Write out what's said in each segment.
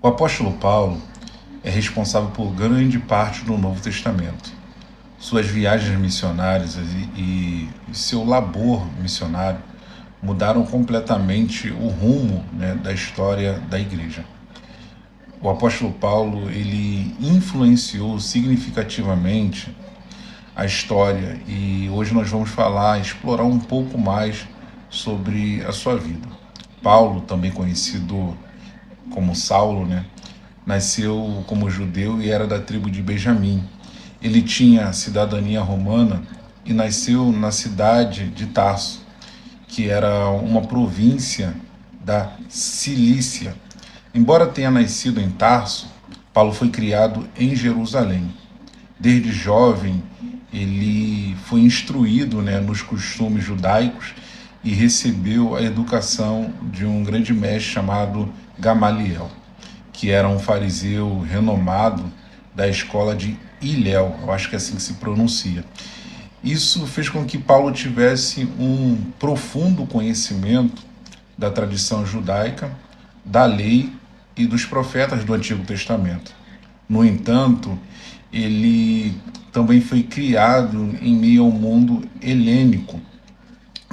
O apóstolo Paulo é responsável por grande parte do Novo Testamento. Suas viagens missionárias e seu labor missionário mudaram completamente o rumo, da história da igreja. O apóstolo Paulo ele influenciou significativamente a história e hoje nós vamos explorar um pouco mais sobre a sua vida. Paulo, também conhecido como Saulo, nasceu como judeu e era da tribo de Benjamim. Ele tinha cidadania romana e nasceu na cidade de Tarso, que era uma província da Cilícia. Embora tenha nascido em Tarso, Paulo foi criado em Jerusalém. Desde jovem, ele foi instruído, nos costumes judaicos e recebeu a educação de um grande mestre chamado Gamaliel, que era um fariseu renomado da escola de Hilel, eu acho que é assim que se pronuncia. Isso fez com que Paulo tivesse um profundo conhecimento da tradição judaica, da lei e dos profetas do Antigo Testamento. No entanto, ele também foi criado em meio ao mundo helênico,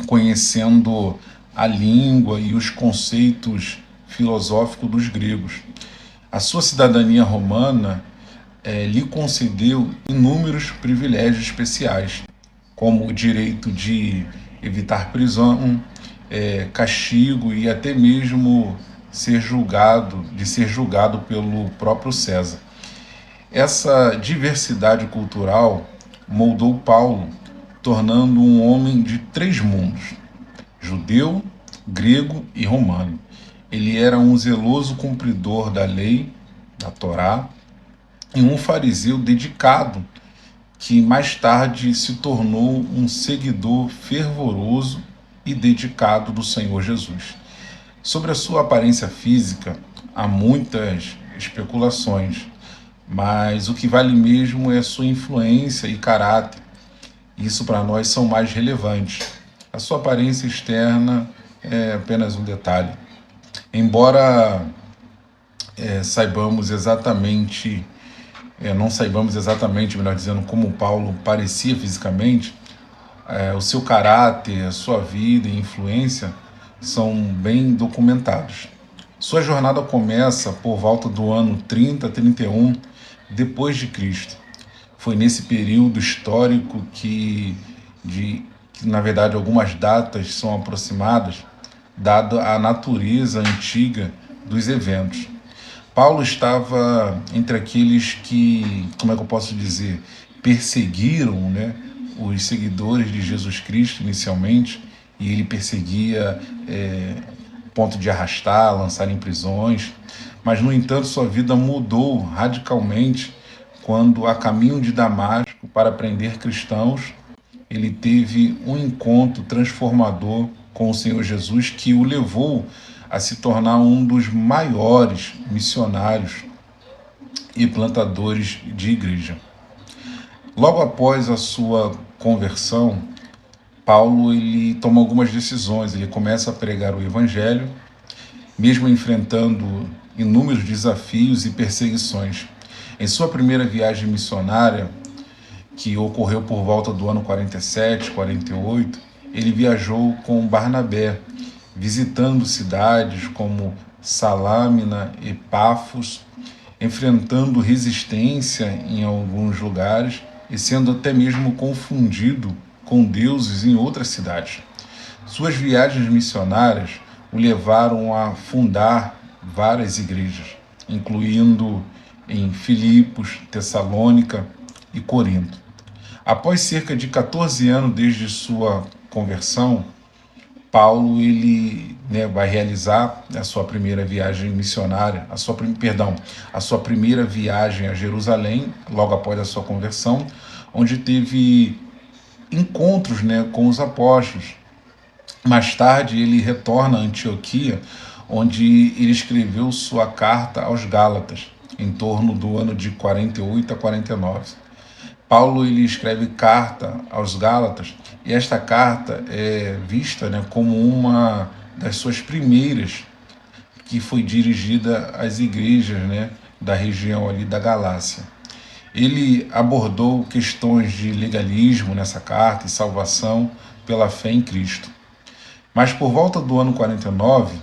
conhecendo a língua e os conceitos filosóficos dos gregos. A sua cidadania romana lhe concedeu inúmeros privilégios especiais, como o direito de evitar prisão, castigo e até mesmo ser julgado pelo próprio César. Essa diversidade cultural moldou Paulo, tornando um homem de três mundos: judeu, grego e romano. Ele era um zeloso cumpridor da lei, da Torá, e um fariseu dedicado, que mais tarde se tornou um seguidor fervoroso e dedicado do Senhor Jesus. Sobre a sua aparência física, há muitas especulações, mas o que vale mesmo é a sua influência e caráter. Isso para nós são mais relevantes. A sua aparência externa é apenas um detalhe. Embora saibamos exatamente, não saibamos exatamente, melhor dizendo, como Paulo parecia fisicamente, o seu caráter, a sua vida e influência são bem documentados. Sua jornada começa por volta do ano 30, 31 depois de Cristo. Foi nesse período histórico que na verdade algumas datas são aproximadas, dada a natureza antiga dos eventos. Paulo estava entre aqueles que, como é que eu posso dizer, perseguiram, os seguidores de Jesus Cristo inicialmente, e ele perseguia ponto de arrastar, lançar em prisões, mas no entanto sua vida mudou radicalmente quando, a caminho de Damasco para prender cristãos, ele teve um encontro transformador com o Senhor Jesus, que o levou a se tornar um dos maiores missionários e plantadores de igreja. Logo após a sua conversão, Paulo ele toma algumas decisões. Ele começa a pregar o evangelho, mesmo enfrentando inúmeros desafios e perseguições. Em sua primeira viagem missionária, que ocorreu por volta do ano 47, 48, ele viajou com Barnabé, visitando cidades como Salâmina e Pafos, enfrentando resistência em alguns lugares e sendo até mesmo confundido com deuses em outras cidades. Suas viagens missionárias o levaram a fundar várias igrejas, incluindo em Filipos, Tessalônica e Corinto. Após cerca de 14 anos desde sua conversão, Paulo ele vai realizar a sua primeira viagem missionária, a sua primeira viagem a Jerusalém, logo após a sua conversão, onde teve encontros com os apóstolos. Mais tarde ele retorna a Antioquia, onde ele escreveu sua carta aos Gálatas, em torno do ano de 48 a 49. Paulo ele escreve carta aos Gálatas, e esta carta é vista como uma das suas primeiras que foi dirigida às igrejas, né, da região ali da Galácia. Ele abordou questões de legalismo nessa carta e salvação pela fé em Cristo. Mas por volta do ano 49,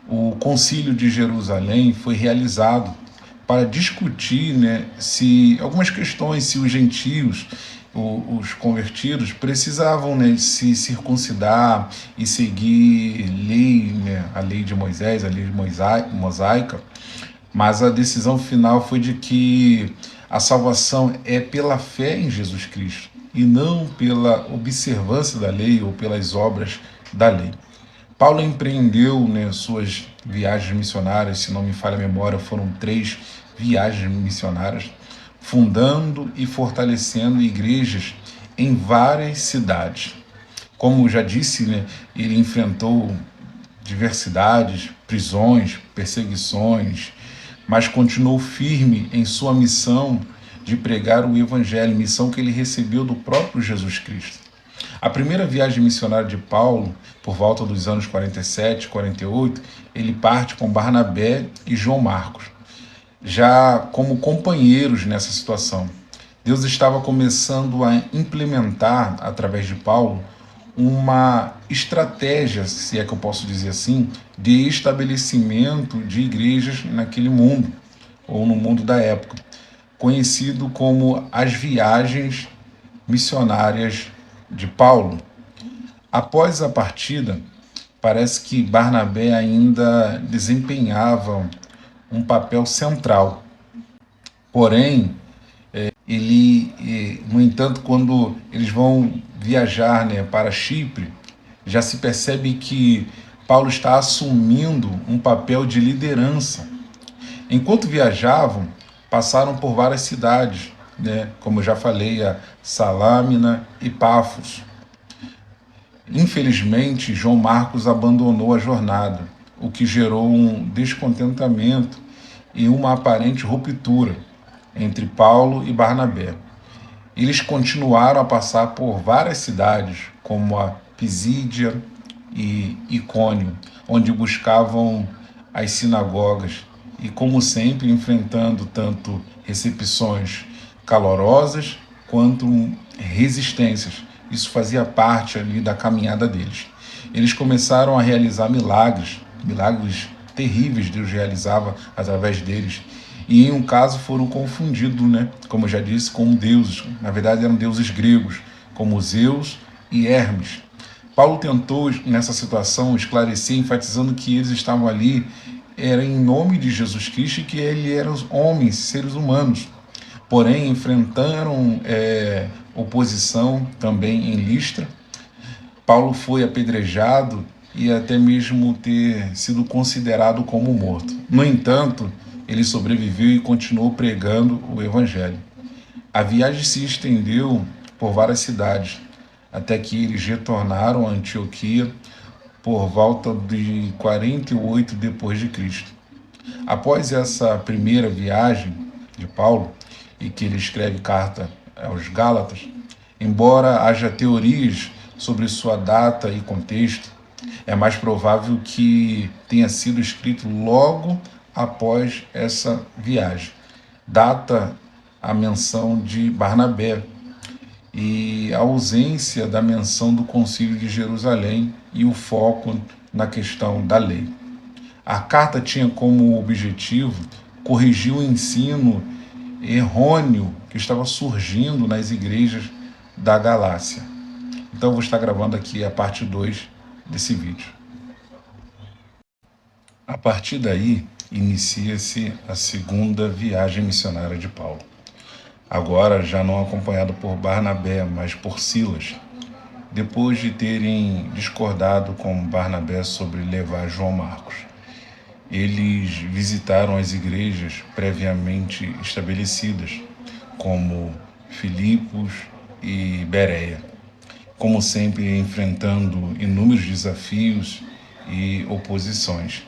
o Concílio de Jerusalém foi realizado para discutir, né, se algumas questões, se os gentios, os convertidos, precisavam, né, se circuncidar e seguir lei, né, a lei de Moisés, a lei mosaica, mas a decisão final foi de que a salvação é pela fé em Jesus Cristo e não pela observância da lei ou pelas obras da lei. Paulo empreendeu, né, suas viagens missionárias, se não me falha a memória, foram 3 viagens missionárias, fundando e fortalecendo igrejas em várias cidades. Como já disse, né, ele enfrentou diversidades, prisões, perseguições, mas continuou firme em sua missão de pregar o Evangelho, missão que ele recebeu do próprio Jesus Cristo. A primeira viagem missionária de Paulo, por volta dos anos 47, 48, ele parte com Barnabé e João Marcos, já como companheiros nessa situação. Deus estava começando a implementar, através de Paulo, uma estratégia, se é que eu posso dizer assim, de estabelecimento de igrejas naquele mundo, ou no mundo da época, conhecido como as viagens missionárias de Paulo. Após a partida, parece que Barnabé ainda desempenhava um papel central. Porém, no entanto, quando eles vão viajar, né, para Chipre, já se percebe que Paulo está assumindo um papel de liderança. Enquanto viajavam, passaram por várias cidades, né, como eu já falei, a Salâmina e Pafos. Infelizmente, João Marcos abandonou a jornada, o que gerou um descontentamento e uma aparente ruptura entre Paulo e Barnabé. Eles continuaram a passar por várias cidades, como a Pisídia e Icônio, onde buscavam as sinagogas e, como sempre, enfrentando tanto recepções calorosas quanto resistências. Isso fazia parte ali da caminhada deles. Eles começaram a realizar milagres terríveis Deus realizava através deles. E em um caso foram confundidos, né, como eu já disse, com deuses. Na verdade eram deuses gregos, como Zeus e Hermes. Paulo tentou, nessa situação, esclarecer, enfatizando que eles estavam ali era em nome de Jesus Cristo e que ele eram homens, seres humanos. Porém, enfrentaram oposição também em Listra. Paulo foi apedrejado e até mesmo ter sido considerado como morto. No entanto, ele sobreviveu e continuou pregando o Evangelho. A viagem se estendeu por várias cidades, até que eles retornaram a Antioquia por volta de 48 depois de Cristo. Após essa primeira viagem de Paulo, e que ele escreve carta aos Gálatas, embora haja teorias sobre sua data e contexto, é mais provável que tenha sido escrito logo após essa viagem. Data a menção de Barnabé e a ausência da menção do Concílio de Jerusalém e o foco na questão da lei. A carta tinha como objetivo corrigir o ensino errôneo que estava surgindo nas igrejas da Galácia. Então eu vou estar gravando aqui a parte 2 desse vídeo. A partir daí, inicia-se a segunda viagem missionária de Paulo. Agora já não acompanhado por Barnabé, mas por Silas. Depois de terem discordado com Barnabé sobre levar João Marcos, eles visitaram as igrejas previamente estabelecidas, como Filipos e Bereia, como sempre enfrentando inúmeros desafios e oposições.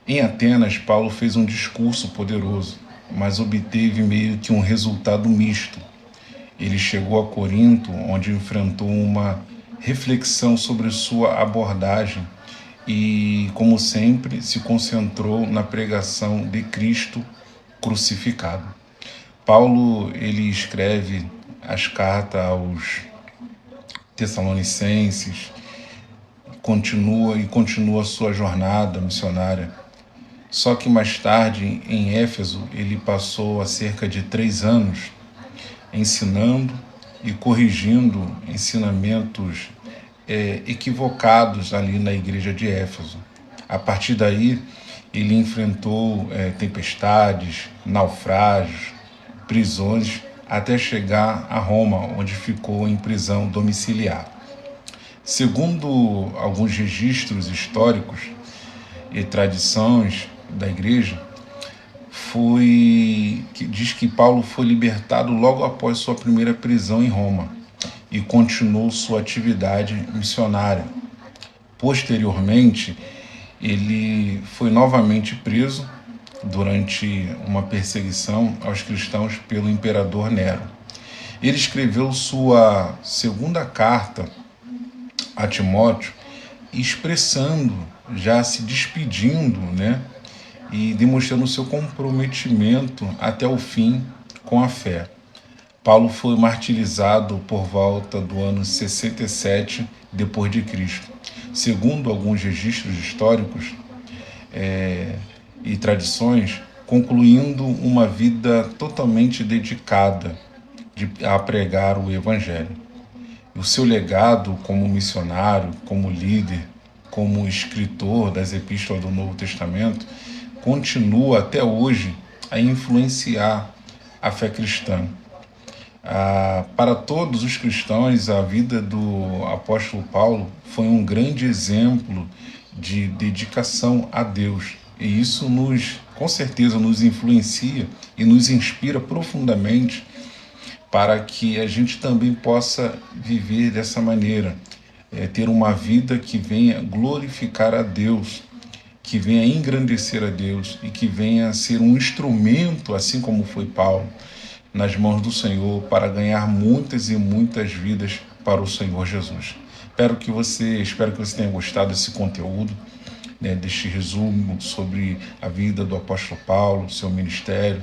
Em Atenas, Paulo fez um discurso poderoso, mas obteve meio que um resultado misto. Ele chegou a Corinto, onde enfrentou uma reflexão sobre sua abordagem e, como sempre, se concentrou na pregação de Cristo crucificado. Paulo, ele escreve as cartas aos Tessalonicenses, continua sua jornada missionária. Só que mais tarde, em Éfeso, ele passou há cerca de 3 anos ensinando e corrigindo ensinamentos equivocados ali na igreja de Éfeso. A partir daí, ele enfrentou tempestades, naufrágios, prisões, até chegar a Roma, onde ficou em prisão domiciliar. Segundo alguns registros históricos e tradições da igreja, diz que Paulo foi libertado logo após sua primeira prisão em Roma e continuou sua atividade missionária. Posteriormente, ele foi novamente preso durante uma perseguição aos cristãos pelo imperador Nero. Ele escreveu sua segunda carta a Timóteo, expressando, já se despedindo, e demonstrando seu comprometimento até o fim com a fé. Paulo foi martirizado por volta do ano 67 depois de Cristo. Segundo alguns registros históricos e tradições, concluindo uma vida totalmente dedicada a pregar o Evangelho. O seu legado como missionário, como líder, como escritor das epístolas do Novo Testamento, continua até hoje a influenciar a fé cristã. Para todos os cristãos, a vida do apóstolo Paulo foi um grande exemplo de dedicação a Deus. E isso com certeza nos influencia e nos inspira profundamente para que a gente também possa viver dessa maneira, ter uma vida que venha glorificar a Deus, que venha engrandecer a Deus e que venha ser um instrumento, assim como foi Paulo, nas mãos do Senhor, para ganhar muitas e muitas vidas para o Senhor Jesus. Espero que você tenha gostado desse conteúdo, deste resumo sobre a vida do apóstolo Paulo, o seu ministério,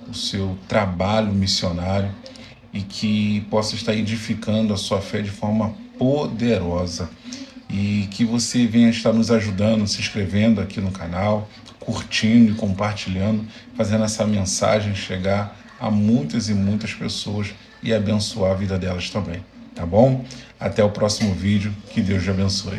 o seu trabalho missionário, e que possa estar edificando a sua fé de forma poderosa, e que você venha estar nos ajudando, se inscrevendo aqui no canal, curtindo e compartilhando, fazendo essa mensagem chegar a muitas e muitas pessoas e abençoar a vida delas também, tá bom? Até o próximo vídeo, que Deus te abençoe.